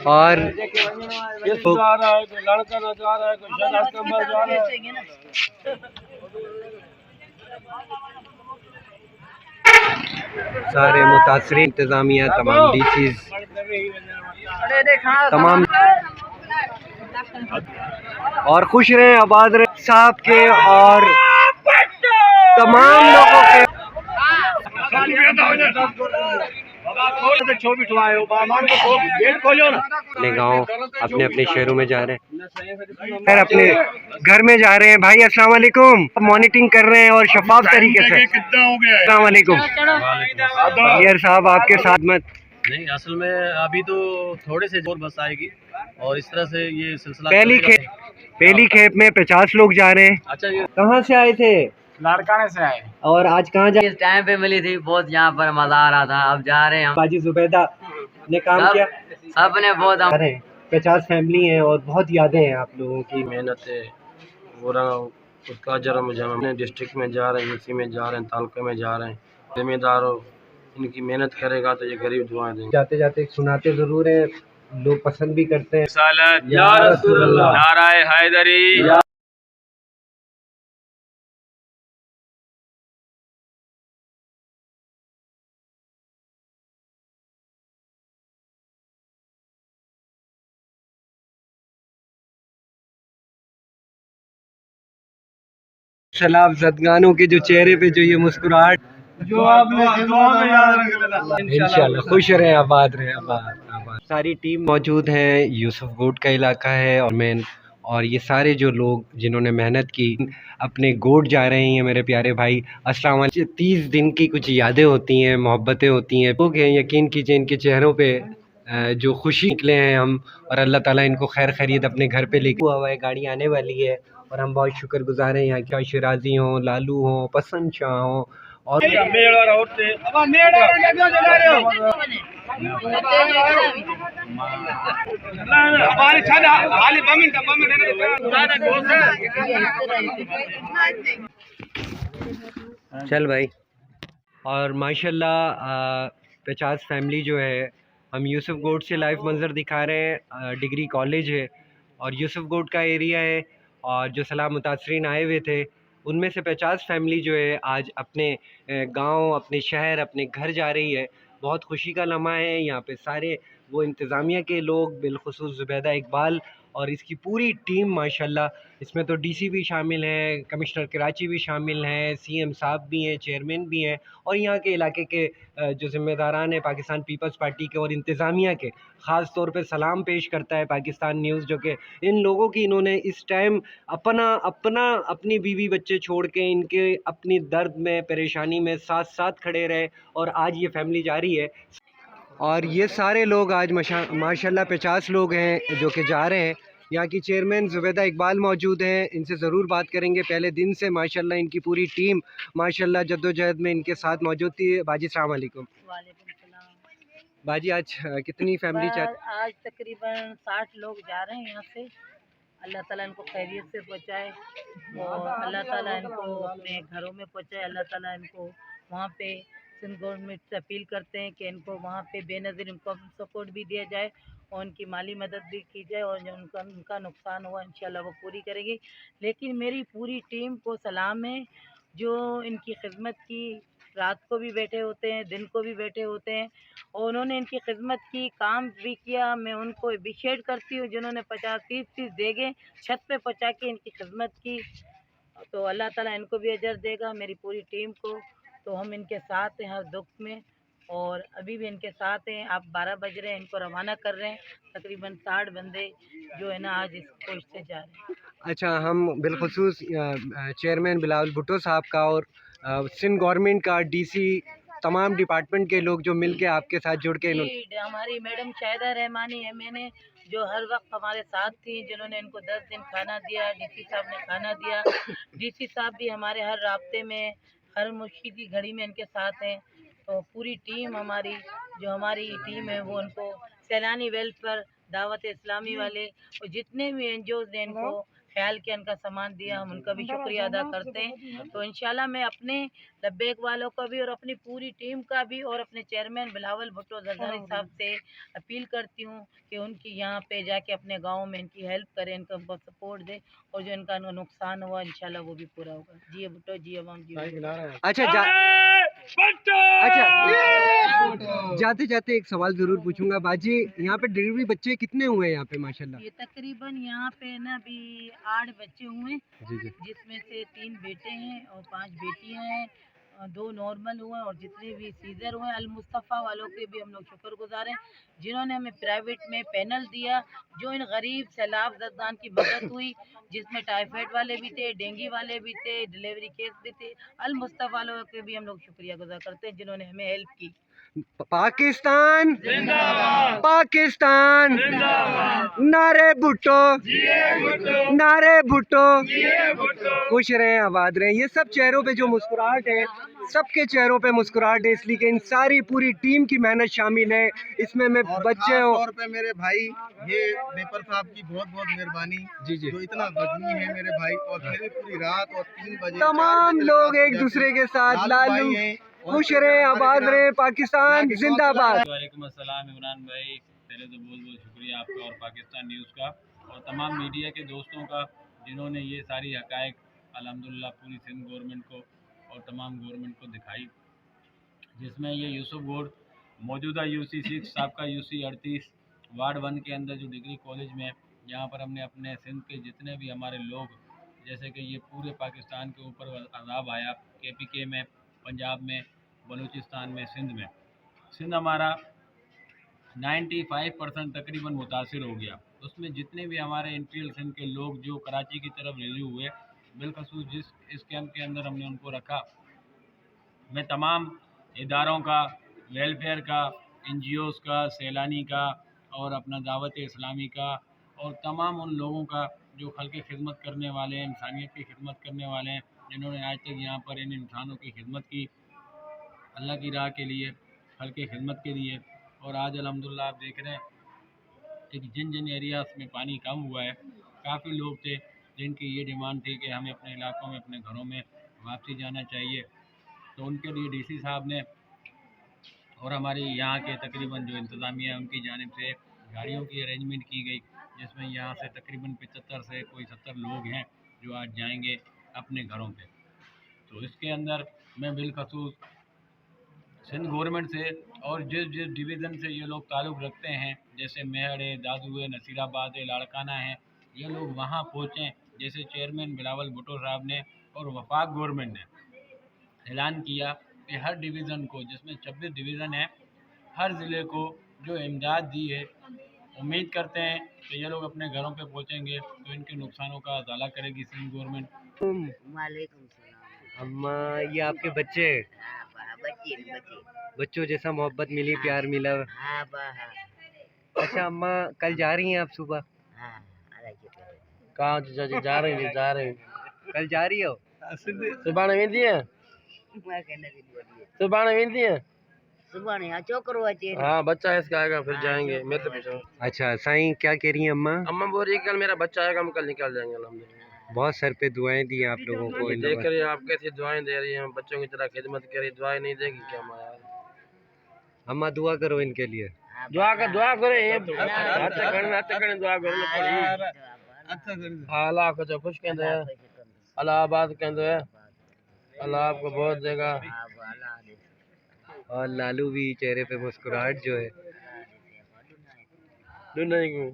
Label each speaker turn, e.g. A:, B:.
A: और
B: जा रहा है, कोई लड़का ना जा रहा है, कोई शराब नंबर जा रहा है।
A: सारे मुतासरीन इंतजामिया, तमाम डीसीज, तमाम और खुश रहे, आबाद रहे साहब के और तमाम लोगों के। अपने गाँव, अपने अपने शहरों में जा रहे हैं, फिर अपने घर में जा रहे हैं। भाई अस्सलाम वालेकुम, मॉनिटरिंग कर रहे हैं और शफाफ तरीके से। अस्सलाम वालेकुम यार साहब, आपके साथ मत
C: नहीं, असल में अभी तो थोड़े से और बस आएगी और इस तरह से ये सिलसिला
A: पहली खेप में 50 लोग जा रहे हैं।
C: अच्छा, ये
A: कहाँ से आए थे?
B: लाड़काने से आए।
A: और आज कहाँ जा?
D: इस टाइम पे मिली थी, बहुत यहाँ पर मजा आ रहा था। अब जा रहे हैं हम।
A: बाजी जुबैदा ने काम किया,
D: सब ने बहुत
A: 50 फैमिली हैं और बहुत यादें हैं आप लोगों की।
C: मेहनत है उसका अजर मुझे अपने डिस्ट्रिक्ट में जा रहे हैं, यूसी में जा रहे हैं, तालुके में जा रहे हैं। जिम्मेदारों इनकी मेहनत करेगा तो ये गरीब दुआएं देंगे।
A: जाते जाते सुनाते जरूर हैं, लोग पसंद भी करते हैं।
C: या रसूल अल्लाह, नाराए हैदरी।
A: सलाब जदगानों के जो चेहरे पे जो ये मुस्कुराहट,
B: जो आपने दुआ में याद रख लेना।
A: इंशाल्लाह खुश रहे, आबाद रहे, आबाद। सारी टीम मौजूद है, यूसुफ गोट का इलाका है और ये सारे जो लोग जिन्होंने मेहनत की अपने गोट जा रहे हैं मेरे प्यारे भाई। अस्सलाम वालेकुम। 30 दिन की कुछ यादें होती हैं, मोहब्बतें होती हैं, लोग हैं, यकीन कीजिए इनके चेहरों पे जो खुशी निकले हैं हम, और अल्लाह ताला इनको खैर खैरियत अपने घर पे लेके हुआ है। गाड़ी आने वाली है और हम बहुत शुक्रगुजार हैं यहाँ के, शिराजी हों, लालू हों, पसंद शाह हों और चल भाई। और माशाल्लाह 50 फैमिली जो है, हम यूसुफ गोट से लाइव मंजर दिखा रहे हैं। डिग्री कॉलेज है और यूसुफ गोट का एरिया है, और जो सलाह मुतासरीन आए हुए थे उनमें से 50 फैमिली जो है आज अपने गांव, अपने शहर, अपने घर जा रही है। बहुत खुशी का लम्हा है। यहाँ पे सारे वो इंतज़ामिया के लोग, बिलखुसूस ज़ुबैदा इकबाल और इसकी पूरी टीम माशाल्लाह, इसमें तो डीसी भी शामिल हैं, कमिश्नर कराची भी शामिल हैं, सीएम साहब भी हैं, चेयरमैन भी हैं, और यहाँ के इलाके के जो ज़िम्मेदारान हैं पाकिस्तान पीपल्स पार्टी के और इंतज़ामिया के। ख़ास तौर पे सलाम पेश करता है पाकिस्तान न्यूज़, जो कि इन लोगों की, इन्होंने इस टाइम अपनी बीवी बच्चे छोड़ के इनके अपनी दर्द में, परेशानी में साथ साथ खड़े रहे, और आज ये फैमिली जा रही है। और ये सारे लोग आज माशाल्लाह 50 लोग हैं जो कि जा रहे हैं। यहाँ की चेयरमैन ज़ुबैदा इकबाल मौजूद हैं, इनसे ज़रूर बात करेंगे। पहले दिन से माशाल्लाह इनकी पूरी टीम माशाल्लाह जद्दोजहद में इनके साथ मौजूद थी। बाजी अस्सलाम वालेकुम। बाजी आज कितनी फैमिली
E: आज तकरीबन 60 लोग जा रहे हैं यहाँ से। अल्लाह ताला इनको खैरियत से पहुँचाए और अल्लाह ताला इनको अपने घरों में पहुँचाए। अल्लाह ताला इनको वहाँ पे सिंध गवर्नमेंट से अपील करते हैं कि इनको वहाँ पे बेनज़ीर इनको सपोर्ट भी दिया जाए और उनकी माली मदद भी की जाए, और जो उनका नुकसान हुआ इंशाल्लाह वो पूरी करेगी। लेकिन मेरी पूरी टीम को सलाम है जो इनकी खिदमत की, रात को भी बैठे होते हैं, दिन को भी बैठे होते हैं, और उन्होंने इनकी खिदमत की, काम भी किया। मैं उनको अप्रिशिएट करती हूँ जिन्होंने 50-30 देगे छत पे पहुँचा के इनकी खिदमत की, तो अल्लाह ताला इनको भी अजर देगा, मेरी पूरी टीम को। तो हम इनके साथ हैं हर दुख में, और अभी भी इनके साथ हैं। आप 12 बज रहे हैं, इनको रवाना कर रहे हैं। तकरीबन 60 बंदे जो है ना आज इस पोस्ट से जा रहे हैं।
A: अच्छा, हम बिलखुसूस चेयरमैन बिलावल भुट्टो साहब का और सिंध गवर्नमेंट का डीसी, तमाम डिपार्टमेंट के लोग जो मिलके आपके साथ जुड़ के
E: हमारी मैडम शाहिदा रहमानी है, मैंने जो हर वक्त हमारे साथ थी, जिन्होंने इनको 10 दिन खाना दिया, डीसी साहब ने खाना दिया। डीसी साहब भी हमारे हर राब्ते में, हर मुश्किल की घड़ी में इनके साथ हैं। तो पूरी टीम हमारी, जो हमारी टीम है वो उनको सैलानी वेलफेयर, दावत इस्लामी वाले और जितने भी एनजीओज ने इनको ख्याल किया, इनका सामान दिया, हम उनका भी शुक्रिया अदा करते हैं। तो इंशाल्लाह मैं अपने लब्बैक वालों का भी और अपनी पूरी टीम का भी और अपने चेयरमैन बिलावल भुट्टो जरदारी साहब से अपील करती हूँ कि उनकी यहाँ पे जाके अपने गाँव में इनकी हेल्प करें, इनका सपोर्ट दे, और जो इनका नुकसान हुआ इंशाल्लाह वो भी पूरा होगा। जी भुट्टो, जी अवाम, जी।
A: अच्छा जाते जाते एक सवाल जरूर पूछूंगा बाजी, यहाँ पे डिलीवरी बच्चे कितने हुए यहाँ पे माशाल्लाह?
E: ये तकरीबन यहाँ पे ना अभी 8 बच्चे हुए,
A: जी जी।
E: जिसमें से 3 बेटे हैं और 5 बेटियां हैं, 2 नॉर्मल हुए और जितने भी सीजर हुए अल मुस्तफ़ा वालों के भी हम लोग शुक्रगुजार हैं, जिन्होंने हमें प्राइवेट में पैनल दिया, जो इन गरीब सैलाब ज़रदान की मदद हुई, जिसमें टाइफाइड वाले भी थे, डेंगू वाले भी थे, डिलीवरी केस भी थे। अल मुस्तफ़ा वालों के भी हम लोग शुक्रिया गुजार करते हैं जिन्होंने हमें हेल्प की।
A: पाकिस्तान पाकिस्तान, नारे भुट्टो, नारे भुट्टो, खुश रहे आबाद रहे। ये सब चेहरों पे जो मुस्कुराहट है, सबके चेहरों पे मुस्कुराहट है, इसलिए कि इन सारी पूरी टीम की मेहनत शामिल है इसमें। मैं बच्चे हो
F: तौर पे मेरे भाई ये नेपर साहब की बहुत बहुत मेहरबानी
A: जी जी।
F: जो इतना वजनी है मेरे भाई, और फिर भी पूरी रात और 3 बजे
A: तमाम लोग एक दूसरे के साथ लालू खुश रहे आबाद रहे, पाकिस्तान जिंदाबाद।
G: वालेकुम अस्सलाम इमरान भाई, पहले तो बहुत बहुत शुक्रिया आपका और पाकिस्तान न्यूज़ का और तमाम मीडिया के दोस्तों का जिन्होंने ये सारी हकायक अल्हम्दुलिल्लाह पूरी सिंध गवर्नमेंट को और तमाम गवर्नमेंट को दिखाई, जिसमें ये यूसुफ गोड मौजूदा UC 6 साहब UC 38 वार्ड 1 के अंदर जो डिग्री कॉलेज में, यहाँ पर हमने अपने सिंध के जितने भी हमारे लोग, जैसे कि ये पूरे पाकिस्तान के ऊपर अजाब आया, KPK में, पंजाब में, बलूचिस्तान में, सिंध हमारा 95% तकरीबन मुतासिर हो गया। उसमें जितने भी हमारे इंटीरियर सिंध के लोग जो कराची की तरफ रिलीव हुए, बिलखसूस जिस इस कैंप के अंदर हमने उनको रखा, मैं तमाम इदारों का, वेलफेयर का, NGOs का, सैलानी का और अपना दावत इस्लामी का और तमाम उन लोगों का जो खल की खिदमत करने वाले हैं, इंसानियत की खिदमत करने वाले हैं, जिन्होंने आज तक यहाँ पर इन इंसानों की खिदमत की, अल्लाह की राह के लिए, खल की खिदमत के लिए। और आज अल्हम्दुलिल्लाह आप देख रहे हैं कि जिन जिन एरियाज़ में पानी कम हुआ है, काफ़ी लोग थे जिनकी ये डिमांड थी कि हमें अपने इलाकों में, अपने घरों में वापसी जाना चाहिए, तो उनके लिए DC साहब ने और हमारे यहाँ के तकरीबन जो इंतज़ामिया है उनकी जानिब से गाड़ियों की अरेंजमेंट की गई, जिसमें यहाँ से तकरीबन 75 से कोई 70 लोग हैं जो आज जाएंगे अपने घरों पे। तो इसके अंदर मैं बिलखसूस सिंध गवर्नमेंट से और जिस जिस डिवीज़न से ये लोग ताल्लुक़ रखते हैं, जैसे मेहड़ है, दादू है, नसीराबाद है, लाड़काना है, ये लोग वहाँ पहुँचें। जैसे चेयरमैन बिलावल भुट्टो साहब ने और वफाक गवर्नमेंट ने ऐलान किया कि हर डिवीज़न को, जिसमें 26 डिवीज़न है, हर ज़िले को जो इमदाद दी है, उम्मीद करते हैं कि ये लोग अपने घरों पे पहुँचेंगे तो इनके नुकसानों का अजाला करेगी सिंध गवर्नमेंट।
D: वालेकुम सलाम।
A: अम्मा ये आपके बच्चे,
D: बच्चे
A: बच्चों जैसा मोहब्बत मिली, प्यार मिला।
D: हाँ बा हाँ
A: अच्छा अम्मा कल जा रही हैं आप सुबह?
D: हाँ
C: कहाँ जा रहे हैं
A: कल जा रही हो?
C: सुबह वेंदी है,
D: सुबह नहीं छोकरो अचे
C: हाँ बच्चा है इसका आएगा फिर जाएंगे। मैं तो पूछा
A: अच्छा साईं क्या कह रही हैं अम्मा?
C: अम्मा बोल रही है कल मेरा बच्चा आएगा, हम कल निकल जाएंगे अल्हम्दुलिल्लाह।
A: बहुत सर पे दुआएं दी आप लोगों को। इन
C: देख रही आप कैसी दुआएं दे रही हैं, बच्चों की तरह खिदमत करी, दुआएं नहीं देगी क्या अम्मा यार?
A: अम्मा दुआ करो इनके लिए।
C: दुआ करे दुआ करो अल्लाह को जो खुश कहते हैं, अल्लाह आबाद कहते हैं, अल्लाह आपको बहुत देगा।
A: और लालू भी चेहरे पे मुस्कुराहट जो है।
C: नहीं